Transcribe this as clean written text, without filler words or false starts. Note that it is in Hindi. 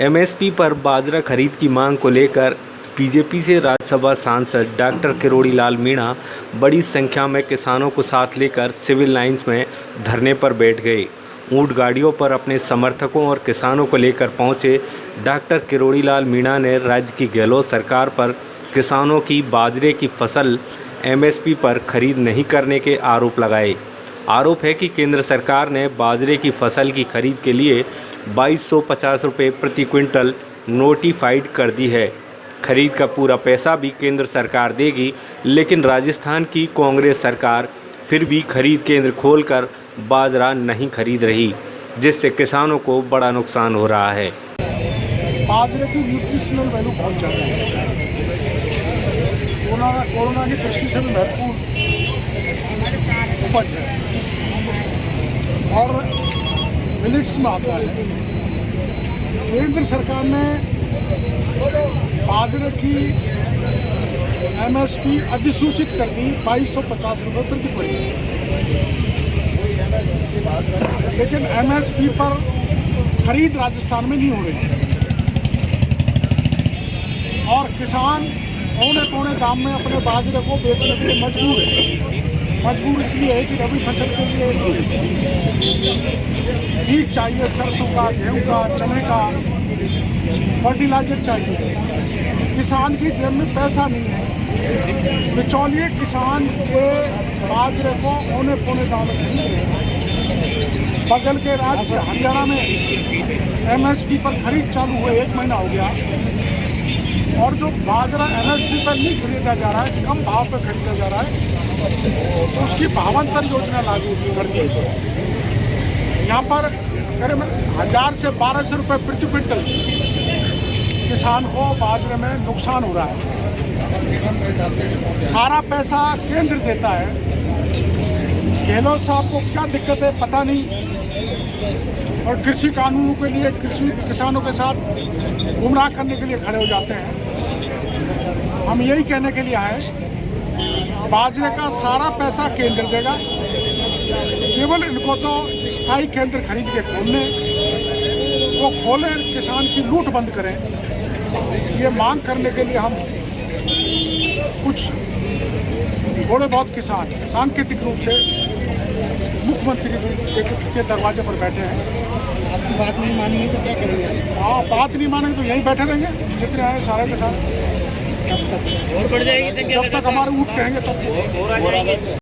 एमएसपी पर बाजरा खरीद की मांग को लेकर बीजेपी से राज्यसभा सांसद डॉक्टर किरोड़ी लाल मीणा बड़ी संख्या में किसानों को साथ लेकर सिविल लाइंस में धरने पर बैठ गए। ऊंट गाड़ियों पर अपने समर्थकों और किसानों को लेकर पहुंचे डॉक्टर किरोड़ी लाल मीणा ने राज्य की गहलोत सरकार पर किसानों की बाजरे की फसल एमएसपी पर खरीद नहीं करने के आरोप लगाए। आरोप है कि केंद्र सरकार ने बाजरे की फसल की खरीद के लिए 2250 रुपये प्रति क्विंटल नोटिफाइड कर दी है। खरीद का पूरा पैसा भी केंद्र सरकार देगी, लेकिन राजस्थान की कांग्रेस सरकार फिर भी खरीद केंद्र खोलकर बाजरा नहीं खरीद रही, जिससे किसानों को बड़ा नुकसान हो रहा है। बाजरे की न्यूट्रिशनल वैल्यू बहुत ज़्यादा है। कोरोना की दृष्टि से भी महत्वपूर्ण उपज है और मिलेट्स में आता है। केंद्र सरकार ने बाजरे की एमएसपी अधिसूचित कर दी 2250 रुपये प्रति क्विंटल, लेकिन एमएसपी पर खरीद राजस्थान में नहीं हो रही और किसान पौने दाम में अपने बाजरे को बेचने के लिए मजबूर है। मजबूर इसलिए है कि रबी फसल के लिए बीज चाहिए, सरसों का, गेहूं का, चने का, फर्टिलाइजर चाहिए। किसान की जेब में पैसा नहीं है। बिचौलिए किसान के बाजरे को पौने दाम में खरीद रहे हैं। बगल के राज्य हरियाणा में एमएसपी पर खरीद चालू हुए 1 महीना हो गया और जो बाजरा एमएसपी पर नहीं खरीदा जा रहा है, कम भाव पर खरीदा जा रहा है, तो उसकी भावांतर योजना लागू कर दी है। यहाँ पर करीब 1000 से 1200 रुपये प्रति क्विंटल किसान को बाजरे में नुकसान हो रहा है। सारा पैसा केंद्र देता है। गहलोत साहब को क्या दिक्कत है पता नहीं, और कृषि कानूनों के लिए किसानों के साथ गुमराह करने के लिए खड़े हो जाते हैं। हम यही कहने के लिए आए, बाजरे का सारा पैसा केंद्र देगा, केवल इनको तो स्थायी केंद्र खरीद के खोलने, वो खोलें, किसान की लूट बंद करें। ये मांग करने के लिए हम कुछ थोड़े बहुत किसान सांकेतिक रूप से मुख्यमंत्री के दरवाजे पर बैठे हैं। आपकी बात नहीं मानेंगे तो क्या करेंगे? हाँ, बात नहीं मानेंगे तो यहीं बैठे रहेंगे जितने आए सारे के साथ। और बढ़ जाएगी जब तक हमारे ऊँट कहेंगे तब